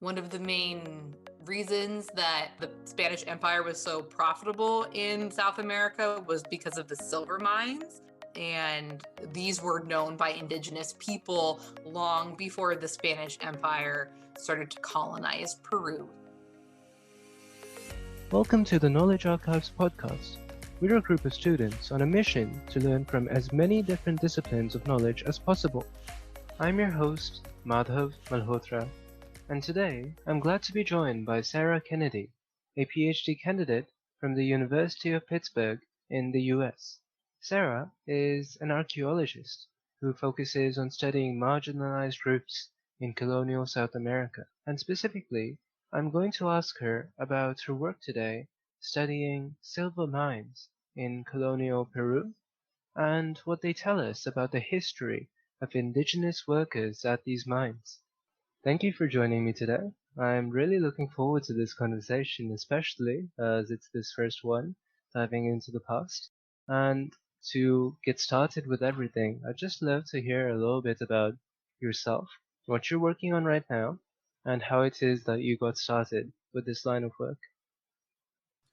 One of the main reasons that the Spanish Empire was so profitable in South America was because of the silver mines. And these were known by indigenous people long before the Spanish Empire started to colonize Peru. Welcome to the Knowledge Archives podcast. We're a group of students on a mission to learn from as many different disciplines of knowledge as possible. I'm your host, Madhav Malhotra, and today I'm glad to be joined by Sarah Kennedy, a PhD candidate from the University of Pittsburgh in the US. Sarah is an archaeologist who focuses on studying marginalized groups in colonial South America, and specifically I'm going to ask her about her work today studying silver mines in colonial Peru and what they tell us about the history of indigenous workers at these mines. Thank you for joining me today. I'm really looking forward to this conversation, especially as it's this first one, diving into the past. And to get started with everything, I'd just love to hear a little bit about yourself, what you're working on right now, and how it is that you got started with this line of work.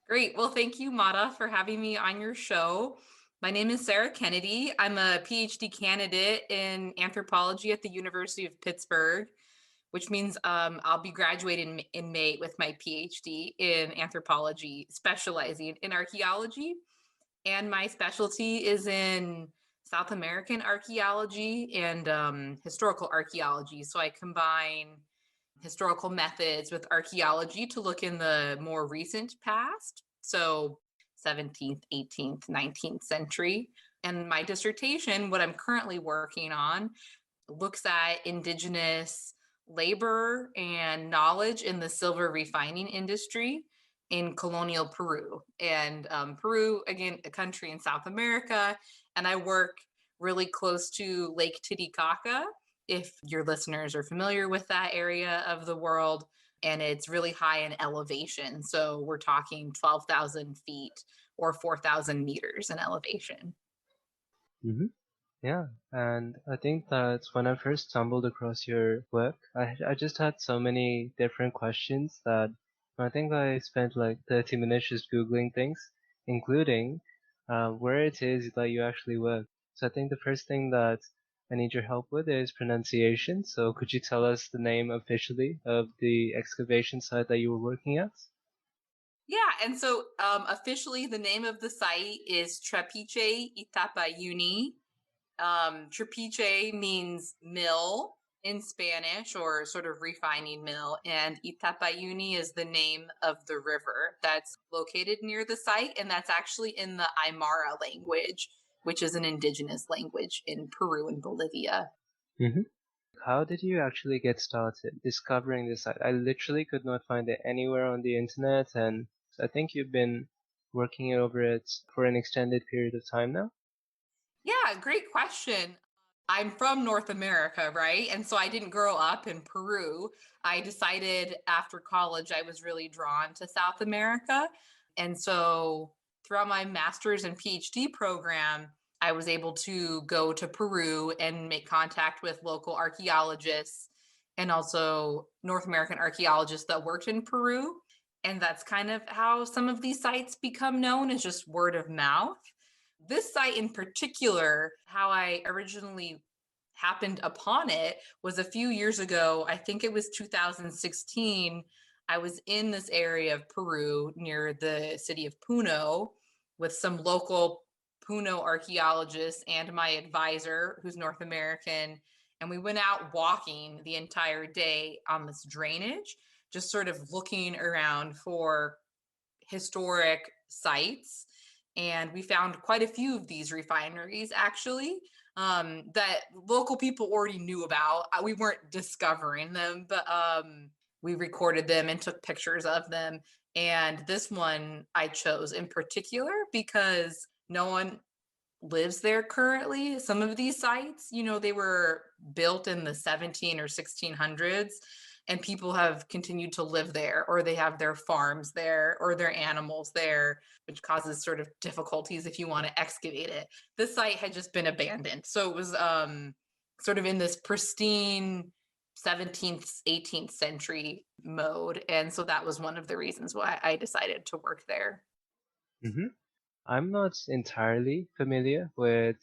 Great. Well, thank you, Mata, for having me on your show. My name is Sarah Kennedy. I'm a PhD candidate in anthropology at the University of Pittsburgh, which means I'll be graduating in May with my PhD in anthropology, specializing in archaeology. And my specialty is in South American archaeology and historical archaeology. So I combine historical methods with archaeology to look in the more recent past. So 17th, 18th, 19th century. And my dissertation, what I'm currently working on, looks at indigenous labor and knowledge in the silver refining industry in colonial Peru. And Peru, again, a country in South America. And I work really close to Lake Titicaca, if your listeners are familiar with that area of the world. And it's really high in elevation. So we're talking 12,000 feet or 4,000 meters in elevation. Mm-hmm. Yeah, and I think that when I first stumbled across your work, I just had so many different questions that I think I spent like 30 minutes just Googling things, including where it is that you actually work. So I think the first thing that I need your help with is pronunciation. So could you tell us the name officially of the excavation site that you were working at? Yeah, and so officially the name of the site is Trapiche Itapayuni. Trapiche means mill in Spanish, or sort of refining mill, and Itapayuni is the name of the river that's located near the site, and that's actually in the Aymara language, which is an indigenous language in Peru and Bolivia. Mm-hmm. How did you actually get started discovering this site? I literally could not find it anywhere on the internet, and I think you've been working over it for an extended period of time now. Yeah, great question. I'm from North America, right? And so I didn't grow up in Peru. I decided after college I was really drawn to South America. And so throughout my master's and PhD program, I was able to go to Peru and make contact with local archaeologists and also North American archaeologists that worked in Peru. And that's kind of how some of these sites become known, is just word of mouth. This site in particular, how I originally happened upon it was a few years ago. I think it was 2016. I was in this area of Peru near the city of Puno with some local Puno archaeologists and my advisor, who's North American. And we went out walking the entire day on this drainage, just sort of looking around for historic sites. And we found quite a few of these refineries, actually, that local people already knew about. We weren't discovering them, but we recorded them and took pictures of them. And this one I chose in particular because no one lives there currently. Some of these sites, they were built in the 17 or 1600s, and people have continued to live there, or they have their farms there or their animals there, which causes sort of difficulties if you want to excavate it. This site had just been abandoned. So it was sort of in this pristine 17th, 18th century mode. And so that was one of the reasons why I decided to work there. Hmm. I'm not entirely familiar with,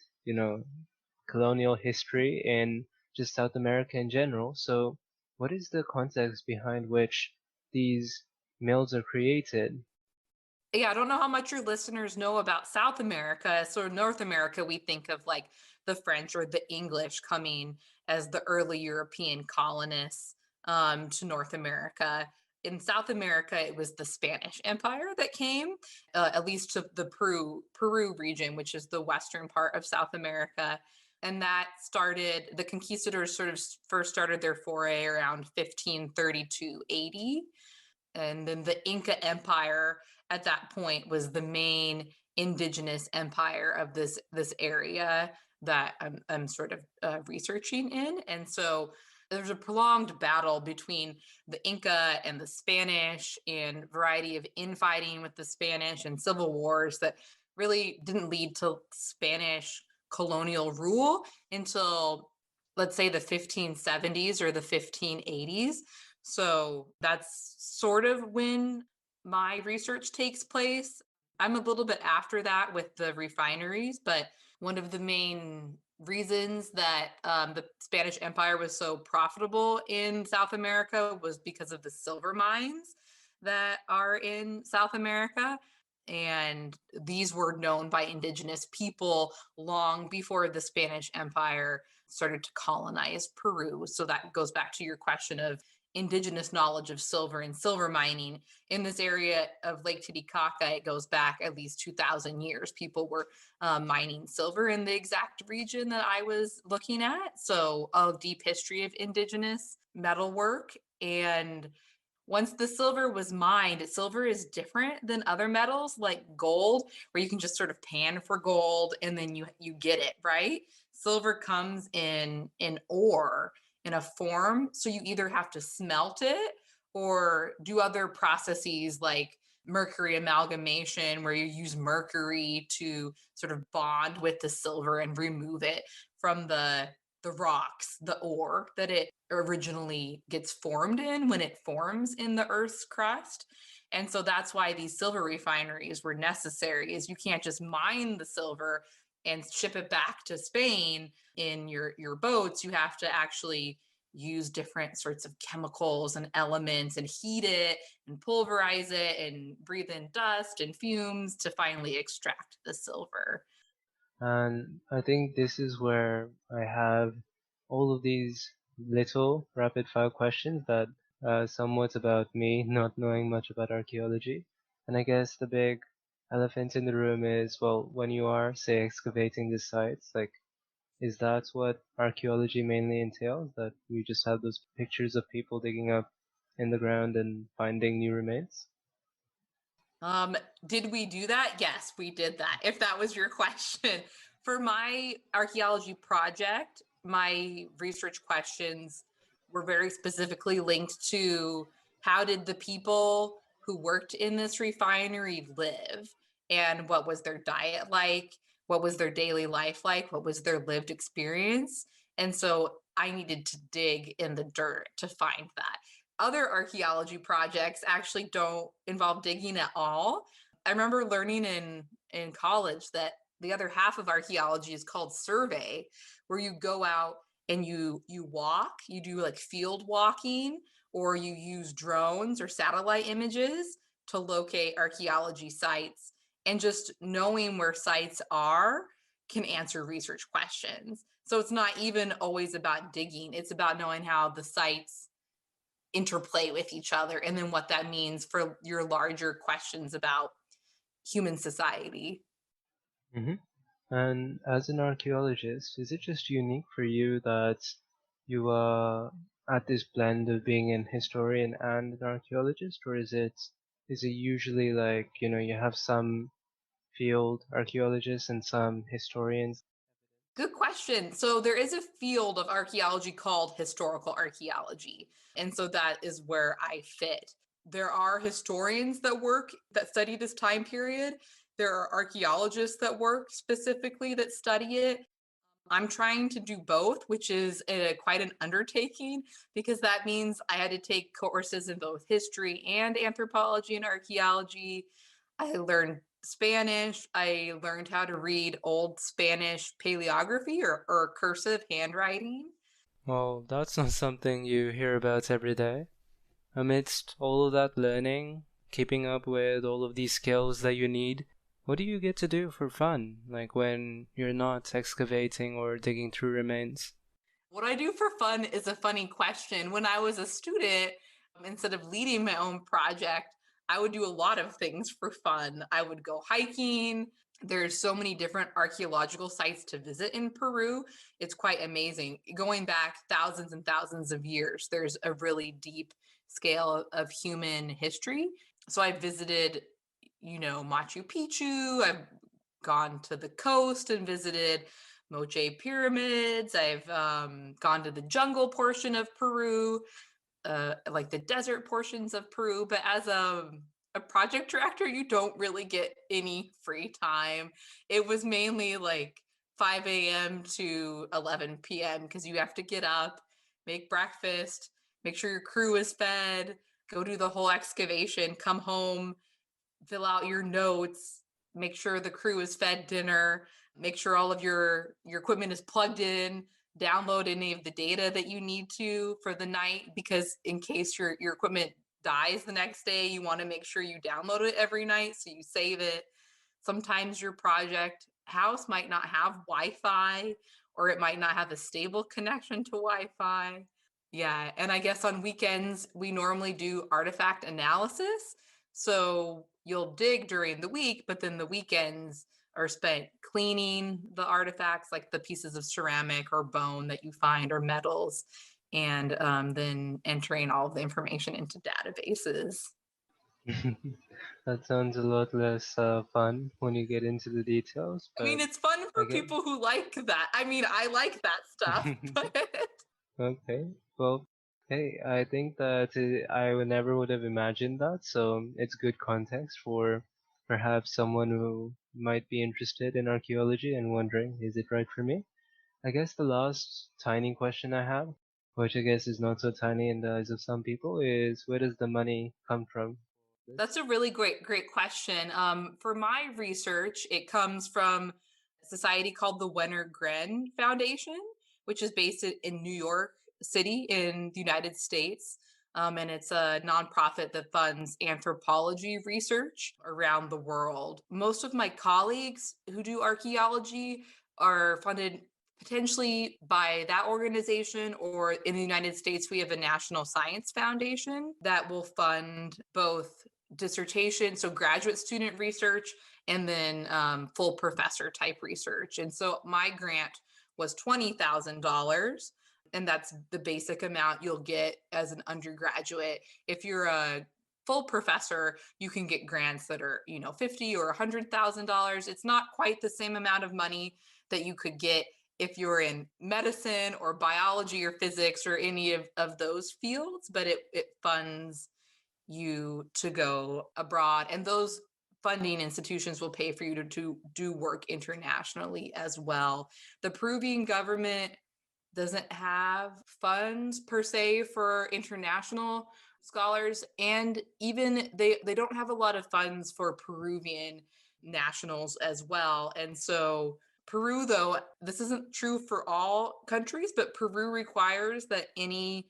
colonial history in just South America in general. So what is the context behind which these mills are created? Yeah, I don't know how much your listeners know about South America. So North America, we think of like the French or the English coming as the early European colonists to North America. In South America, it was the Spanish Empire that came, at least to the Peru region, which is the western part of South America. And that started, the conquistadors sort of first started their foray around 1532 AD. And then the Inca Empire at that point was the main indigenous empire of this area that I'm sort of researching in. And so there's a prolonged battle between the Inca and the Spanish, and variety of infighting with the Spanish and civil wars that really didn't lead to Spanish colonial rule until, let's say, the 1570s or the 1580s. So that's sort of when my research takes place. I'm a little bit after that with the refineries, but one of the main reasons that the Spanish Empire was so profitable in South America was because of the silver mines that are in South America. And these were known by indigenous people long before the Spanish Empire started to colonize Peru. So that goes back to your question of indigenous knowledge of silver and silver mining in this area of Lake Titicaca. It goes back at least 2,000 years. People were mining silver in the exact region that I was looking at. So a deep history of indigenous metalwork. And once the silver was mined, silver is different than other metals like gold, where you can just sort of pan for gold and then you get it, right? Silver comes in ore in a form, so you either have to smelt it or do other processes like mercury amalgamation, where you use mercury to sort of bond with the silver and remove it from the rocks, the ore that it originally gets formed in when it forms in the Earth's crust. And so that's why these silver refineries were necessary, is you can't just mine the silver and ship it back to Spain in your boats. You have to actually use different sorts of chemicals and elements and heat it and pulverize it and breathe in dust and fumes to finally extract the silver. And I think this is where I have all of these little rapid fire questions that somewhat about me not knowing much about archaeology. And I guess the big elephant in the room is, well, when you are, say, excavating the sites, like, is that what archaeology mainly entails? That you just have those pictures of people digging up in the ground and finding new remains? Um, did we do that? Yes, we did that, if that was your question. For my archaeology project, my research questions were very specifically linked to how did the people who worked in this refinery live, and what was their diet like? What was their daily life like? What was their lived experience? And so I needed to dig in the dirt to find that. Other archaeology projects actually don't involve digging at all. I remember learning in college that the other half of archaeology is called survey, where you go out and you walk, you do like field walking, or you use drones or satellite images to locate archaeology sites. And just knowing where sites are can answer research questions. So it's not even always about digging, it's about knowing how the sites interplay with each other, and then what that means for your larger questions about human society. Hmm. And as an archaeologist, is it just unique for you that you are at this blend of being an historian and an archaeologist, or is it usually like, you have some field archaeologists and some historians? Good question. So there is a field of archaeology called historical archaeology, and so that is where I fit. There are historians that study this time period. There are archaeologists that work specifically that study it. I'm trying to do both, which is quite an undertaking because that means I had to take courses in both history and anthropology and archaeology. I learned Spanish. I learned how to read old Spanish paleography or cursive handwriting. Well, that's not something you hear about every day. Amidst all of that learning, keeping up with all of these skills that you need, what do you get to do for fun, like when you're not excavating or digging through remains? What I do for fun is a funny question. When I was a student, instead of leading my own project, I would do a lot of things for fun. I would go hiking. There's so many different archaeological sites to visit in Peru. It's quite amazing. Going back thousands and thousands of years, there's a really deep scale of human history. So I visited, Machu Picchu. I've gone to the coast and visited Moche pyramids. I've gone to the jungle portion of Peru, like the desert portions of Peru. But as a project director, you don't really get any free time. It was mainly like 5 a.m. to 11 p.m. because you have to get up, make breakfast, make sure your crew is fed, go do the whole excavation, come home, fill out your notes, make sure the crew is fed dinner, make sure all of your equipment is plugged in, download any of the data that you need to for the night, because in case your equipment dies the next day, you want to make sure you download it every night so you save it. Sometimes your project house might not have Wi-Fi, or it might not have a stable connection to Wi-Fi. Yeah, and I guess on weekends we normally do artifact analysis. So you'll dig during the week, but then the weekends are spent cleaning the artifacts, like the pieces of ceramic or bone that you find or metals, and then entering all of the information into databases. That sounds a lot less fun when you get into the details, I mean, but it's fun I for get. people who like that. I mean, I like that stuff, but Okay, well, hey, I think that I would never would have imagined that, so it's good context for perhaps someone who might be interested in archaeology and wondering, is it right for me? I guess the last tiny question I have, which I guess is not so tiny in the eyes of some people, is where does the money come from? that's a really great question. For my research, it comes from a society called the Wenner Gren Foundation, which is based in New York City in the United States. And it's a nonprofit that funds anthropology research around the world. Most of my colleagues who do archaeology are funded potentially by that organization, or in the United States, we have a National Science Foundation that will fund both dissertation, so graduate student research, and then full professor type research. And so my grant was $20,000, and that's the basic amount you'll get as an undergraduate. If you're a full professor, you can get grants that are, $50,000 or $100,000. It's not quite the same amount of money that you could get if you're in medicine or biology or physics or any of those fields, but it funds you to go abroad, and those funding institutions will pay for you to do work internationally as well. The Peruvian government doesn't have funds per se for international scholars, and even they don't have a lot of funds for Peruvian nationals as well. And so Peru, though, this isn't true for all countries, but Peru requires that any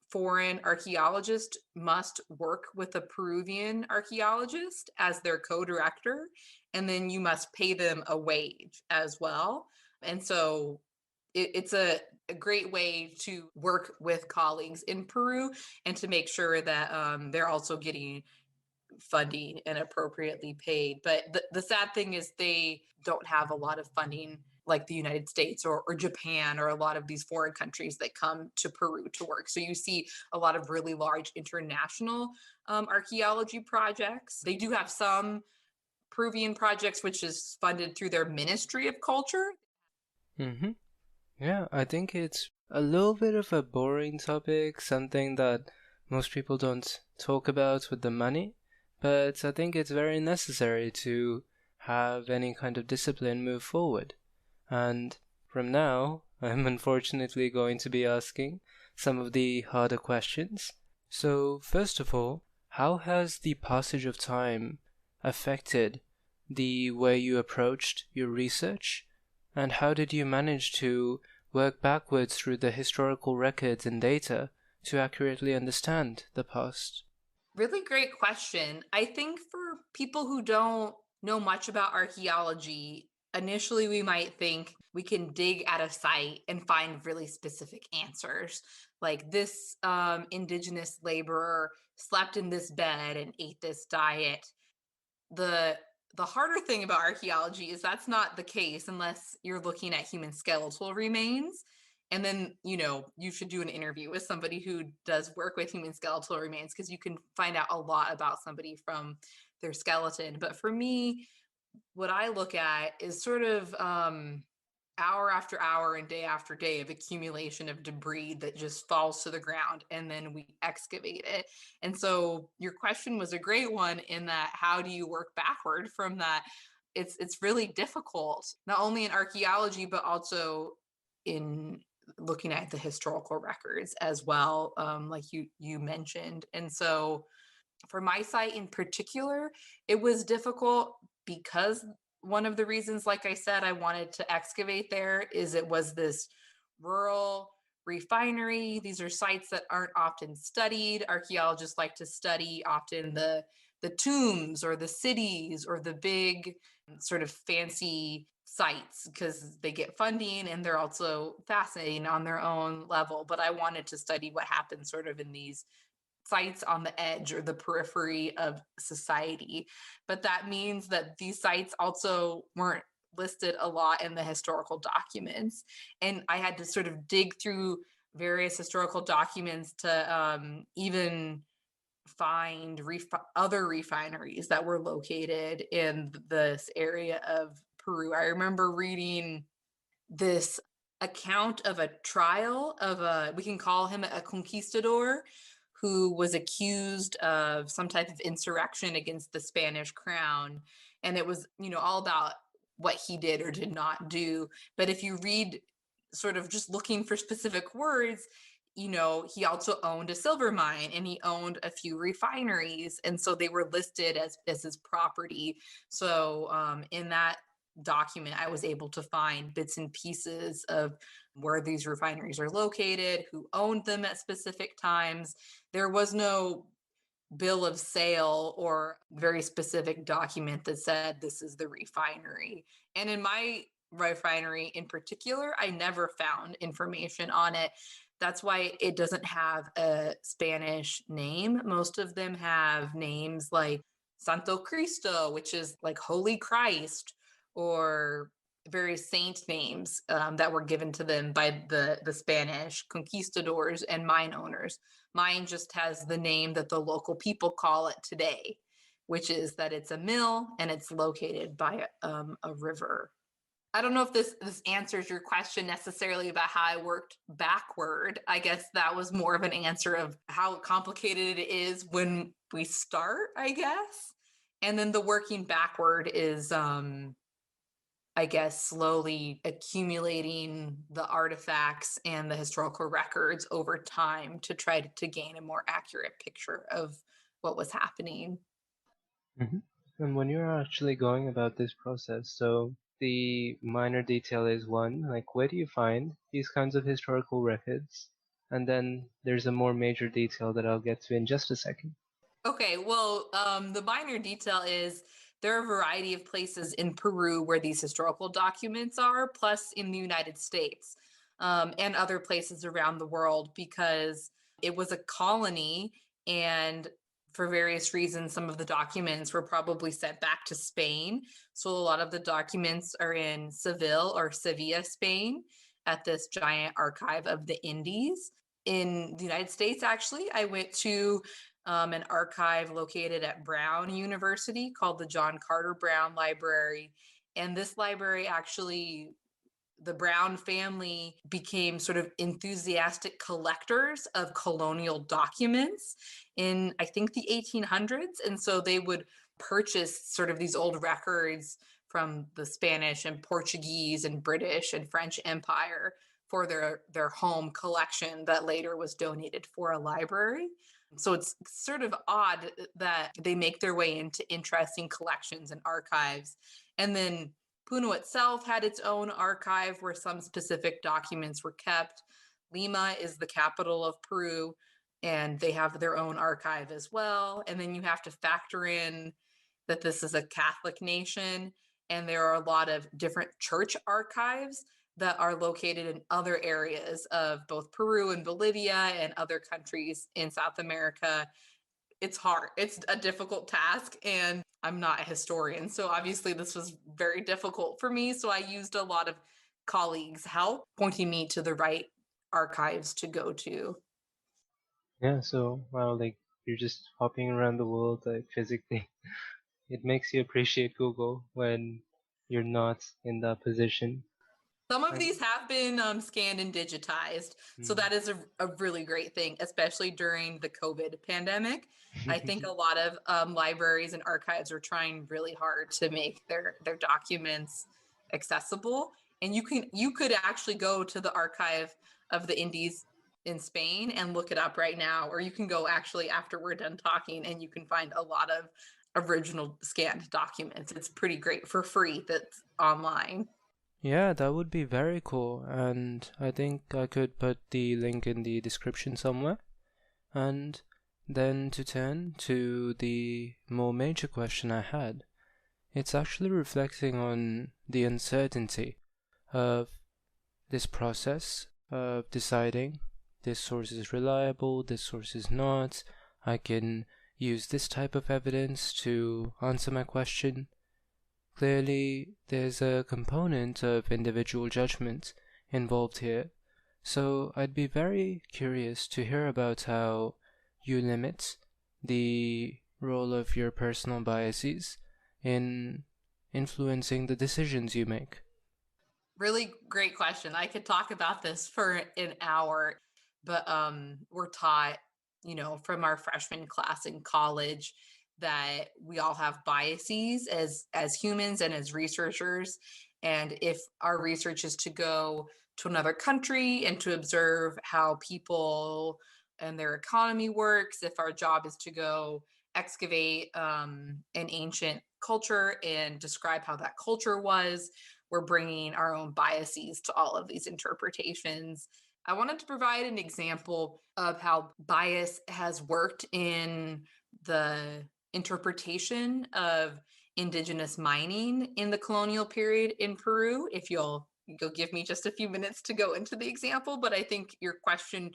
foreign archaeologist must work with a Peruvian archaeologist as their co-director, and then you must pay them a wage as well. And so it's a great way to work with colleagues in Peru and to make sure that they're also getting funding and appropriately paid. But the sad thing is they don't have a lot of funding like the United States or Japan or a lot of these foreign countries that come to Peru to work. So you see a lot of really large international archaeology projects. They do have some Peruvian projects, which is funded through their Ministry of Culture. Mm-hmm. Yeah, I think it's a little bit of a boring topic, something that most people don't talk about with the money, but I think it's very necessary to have any kind of discipline move forward. And From now, I'm unfortunately going to be asking some of the harder questions. So, first of all, how has the passage of time affected the way you approached your research? And how did you manage to work backwards through the historical records and data to accurately understand the past? Really great question. I think for people who don't know much about archaeology, initially we might think we can dig at a site and find really specific answers. Like this indigenous laborer slept in this bed and ate this diet. The harder thing about archaeology is that's not the case unless you're looking at human skeletal remains. And then, you should do an interview with somebody who does work with human skeletal remains because you can find out a lot about somebody from their skeleton. But for me, what I look at is sort of hour after hour and day after day of accumulation of debris that just falls to the ground and then we excavate it. And so your question was a great one in that how do you work backward from that? It's really difficult, not only in archaeology, but also in looking at the historical records as well, like you mentioned. And so for my site in particular, it was difficult because one of the reasons, like I said, I wanted to excavate there is it was this rural refinery. These are sites that aren't often studied. Archaeologists like to study often the tombs or the cities or the big sort of fancy sites because they get funding and they're also fascinating on their own level. But I wanted to study what happens sort of in these sites on the edge or the periphery of society. But that means that these sites also weren't listed a lot in the historical documents. And I had to sort of dig through various historical documents to even find other refineries that were located in this area of Peru. I remember reading this account of a trial of we can call him a conquistador who was accused of some type of insurrection against the Spanish crown. And it was, all about what he did or did not do. But if you read sort of just looking for specific words, he also owned a silver mine and he owned a few refineries. And so they were listed as his property. So in that document, I was able to find bits and pieces of where these refineries are located, who owned them at specific times. There was no bill of sale or very specific document that said this is the refinery. And in my refinery in particular, I never found information on it. That's why it doesn't have a Spanish name. Most of them have names like Santo Cristo, which is like Holy Christ, or various saint names that were given to them by the Spanish conquistadors and mine owners. Mine just has the name that the local people call it today, which is that it's a mill and it's located by a river. I don't know if this answers your question necessarily about how I worked backward. I guess that was more of an answer of how complicated it is when we start, I guess. And then the working backward is I guess, slowly accumulating the artifacts and the historical records over time to try to gain a more accurate picture of what was happening. Mhm. And when you're actually going about this process, so the minor detail is one, like where do you find these kinds of historical records? And then there's a more major detail that I'll get to in just a second. Okay, well, the minor detail is there are a variety of places in Peru where these historical documents are, plus in the United States and other places around the world, because it was a colony. And for various reasons, some of the documents were probably sent back to Spain. So a lot of the documents are in Seville or Sevilla, Spain, at this giant archive of the Indies. In the United States, actually, I went to an archive located at Brown University called the John Carter Brown Library. And this library actually, the Brown family became sort of enthusiastic collectors of colonial documents in, I think, the 1800s. And so they would purchase sort of these old records from the Spanish and Portuguese and British and French Empire for their home collection that later was donated for a library. So it's sort of odd that they make their way into interesting collections and archives. And then Puno itself had its own archive where some specific documents were kept. Lima is the capital of Peru, and they have their own archive as well. And then you have to factor in that this is a Catholic nation, and there are a lot of different church archives that are located in other areas of both Peru and Bolivia and other countries in South America. It's hard. It's a difficult task, and I'm not a historian. So obviously this was very difficult for me. So I used a lot of colleagues' help pointing me to the right archives to go to. Yeah, so wow, like you're just hopping around the world like physically. It makes you appreciate Google when you're not in that position. Some of I, these have been scanned and digitized. So mm. that is a really great thing, especially during the COVID pandemic. I think a lot of libraries and archives are trying really hard to make their documents accessible. And you could actually go to the archive of the Indies in Spain and look it up right now, or you can go actually after we're done talking and you can find a lot of original scanned documents. It's pretty great for free that's online. Yeah, that would be very cool, and I think I could put the link in the description somewhere. And then to turn to the more major question I had, it's actually reflecting on the uncertainty of this process of deciding this source is reliable, this source is not, I can use this type of evidence to answer my question. Clearly, there's a component of individual judgment involved here, so I'd be very curious to hear about how you limit the role of your personal biases in influencing the decisions you make. Really great question. I could talk about this for an hour, but we're taught, from our freshman class in college that we all have biases as humans and as researchers. And if our research is to go to another country and to observe how people and their economy works, if our job is to go excavate an ancient culture and describe how that culture was, we're bringing our own biases to all of these interpretations. I wanted to provide an example of how bias has worked in the interpretation of indigenous mining in the colonial period in Peru. If you'll give me just a few minutes to go into the example, but I think your question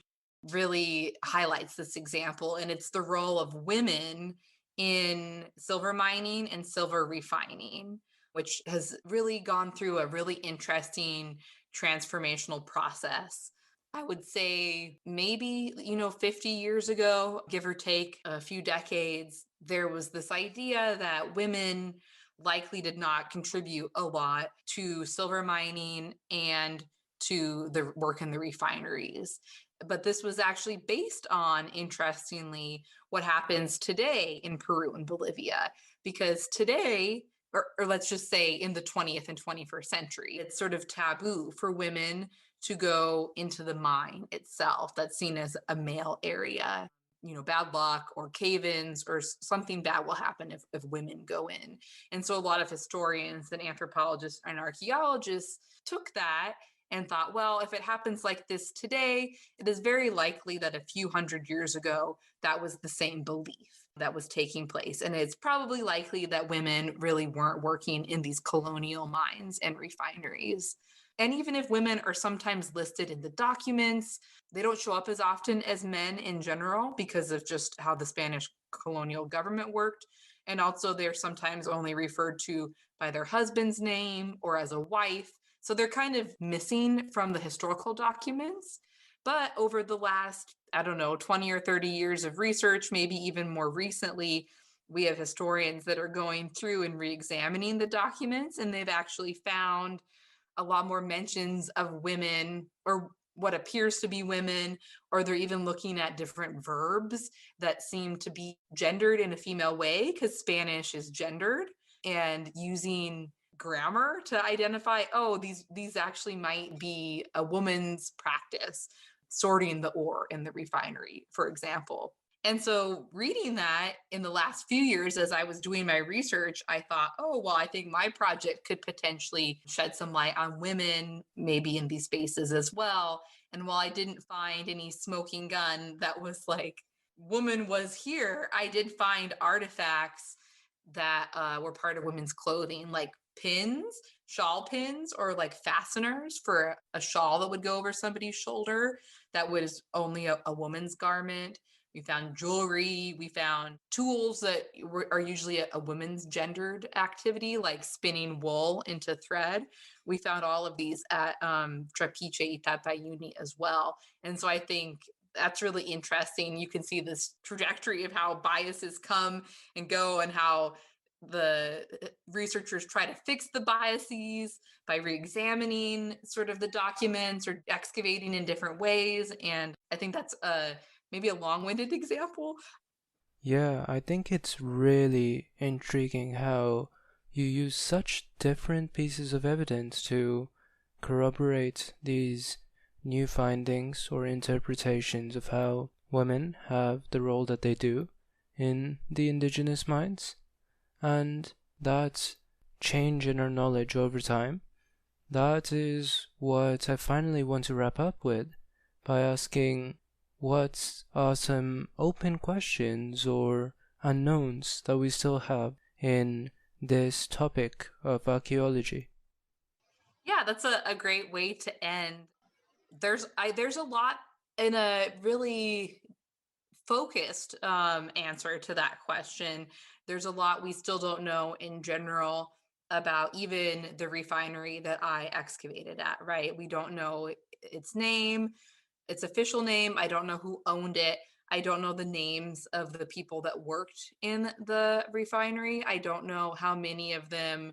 really highlights this example, and it's the role of women in silver mining and silver refining, which has really gone through a really interesting transformational process. I would say maybe, 50 years ago, give or take a few decades, there was this idea that women likely did not contribute a lot to silver mining and to the work in the refineries. But this was actually based on, interestingly, what happens today in Peru and Bolivia. Because today, or let's just say in the 20th and 21st century, it's sort of taboo for women to go into the mine itself. That's seen as a male area. Bad luck or cave-ins or something bad will happen if women go in. And so a lot of historians and anthropologists and archaeologists took that and thought, well, if it happens like this today, it is very likely that a few hundred years ago, that was the same belief that was taking place. And it's probably likely that women really weren't working in these colonial mines and refineries. And even if women are sometimes listed in the documents, they don't show up as often as men in general because of just how the Spanish colonial government worked. And also they're sometimes only referred to by their husband's name or as a wife. So they're kind of missing from the historical documents. But over the last, 20 or 30 years of research, maybe even more recently, we have historians that are going through and re-examining the documents, and they've actually found a lot more mentions of women or what appears to be women, or they're even looking at different verbs that seem to be gendered in a female way because Spanish is gendered, and using grammar to identify, oh, these actually might be a woman's practice, sorting the ore in the refinery, for example. And so reading that in the last few years as I was doing my research, I thought, oh, well, I think my project could potentially shed some light on women, maybe in these spaces as well. And while I didn't find any smoking gun that was like, woman was here, I did find artifacts that were part of women's clothing, like pins, shawl pins, or like fasteners for a shawl that would go over somebody's shoulder that was only a woman's garment. We found jewelry. We found tools that are usually a woman's gendered activity, like spinning wool into thread. We found all of these at Trapiche Itapayuni as well. And so I think that's really interesting. You can see this trajectory of how biases come and go, and how the researchers try to fix the biases by re-examining sort of the documents or excavating in different ways. And I think that's maybe a long-winded example. Yeah, I think it's really intriguing how you use such different pieces of evidence to corroborate these new findings or interpretations of how women have the role that they do in the indigenous minds. And that change in our knowledge over time, that is what I finally want to wrap up with by asking, what are some open questions or unknowns that we still have in this topic of archaeology? Yeah, that's a great way to end. There's a lot in a really focused answer to that question. There's a lot we still don't know in general about even the refinery that I excavated at, right? We don't know its name, its official name. I don't know who owned it. I don't know the names of the people that worked in the refinery. I don't know how many of them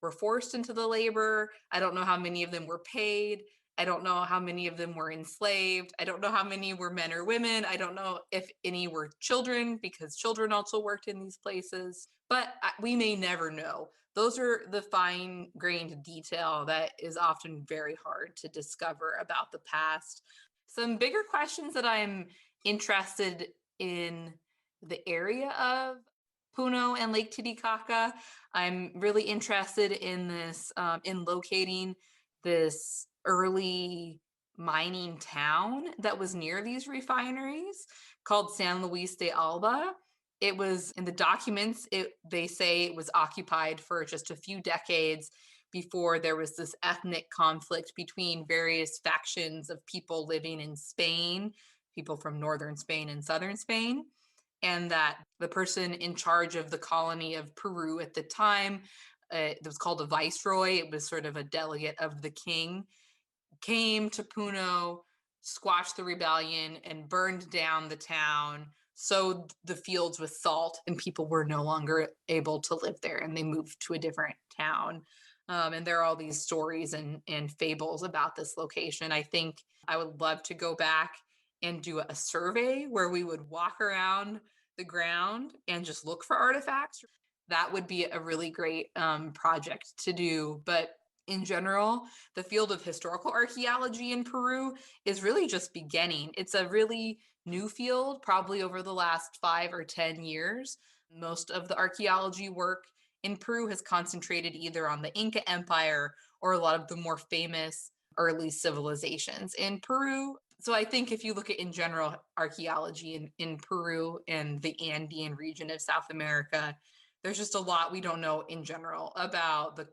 were forced into the labor. I don't know how many of them were paid. I don't know how many of them were enslaved. I don't know how many were men or women. I don't know if any were children, because children also worked in these places. But we may never know. Those are the fine-grained detail that is often very hard to discover about the past. Some bigger questions that I'm interested in the area of Puno and Lake Titicaca. I'm really interested in this, in locating this early mining town that was near these refineries called San Luis de Alba. It was in the documents, they say it was occupied for just a few decades before there was this ethnic conflict between various factions of people living in Spain, people from northern Spain and southern Spain. And that the person in charge of the colony of Peru at the time, it was called a viceroy, it was sort of a delegate of the king, came to Puno, squashed the rebellion, and burned down the town, sowed the fields with salt, and people were no longer able to live there, and they moved to a different town. And there are all these stories and fables about this location. I think I would love to go back and do a survey where we would walk around the ground and just look for artifacts. That would be a really great project to do. But in general, the field of historical archaeology in Peru is really just beginning. It's a really new field, probably over the last 5 or 10 years. Most of the archaeology work in Peru has concentrated either on the Inca Empire or a lot of the more famous early civilizations in Peru. So I think if you look at, in general, archaeology in Peru and the Andean region of South America, there's just a lot we don't know in general about the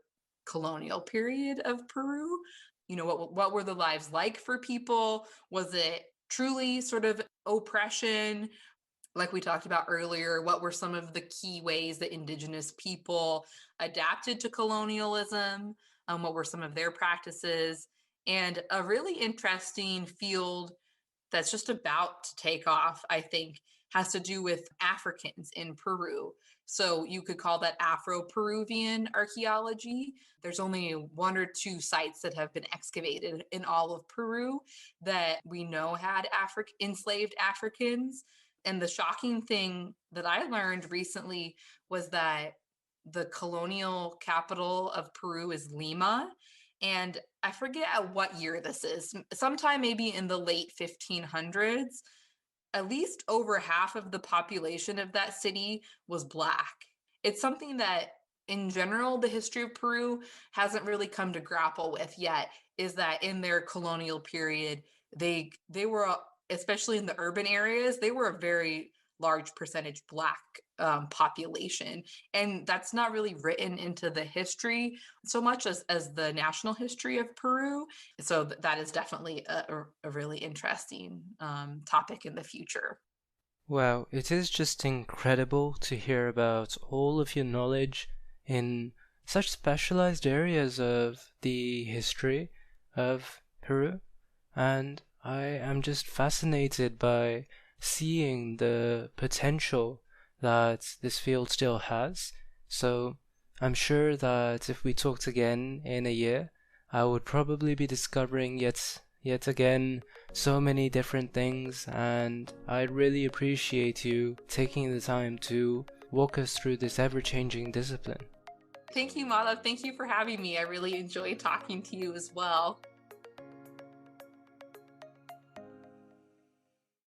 colonial period of Peru. You know, what were the lives like for people? Was it truly sort of oppression? Like we talked about earlier, what were some of the key ways that indigenous people adapted to colonialism? What were some of their practices? And a really interesting field that's just about to take off, I think, has to do with Africans in Peru. So you could call that Afro-Peruvian archaeology. There's only 1 or 2 sites that have been excavated in all of Peru that we know had enslaved Africans. And the shocking thing that I learned recently was that the colonial capital of Peru is Lima. And I forget at what year this is, sometime maybe in the late 1500s. At least over half of the population of that city was Black. It's something that, in general, the history of Peru hasn't really come to grapple with yet, is that in their colonial period, they were, especially in the urban areas, they were a very large percentage Black population. And that's not really written into the history so much as the national history of Peru. So that is definitely a really interesting topic in the future. Wow, it is just incredible to hear about all of your knowledge in such specialized areas of the history of Peru. And I am just fascinated by seeing the potential that this field still has. So I'm sure that if we talked again in a year, I would probably be discovering yet again so many different things, and I'd really appreciate you taking the time to walk us through this ever-changing discipline. Thank you, Madhav. Thank you for having me. I really enjoyed talking to you as well.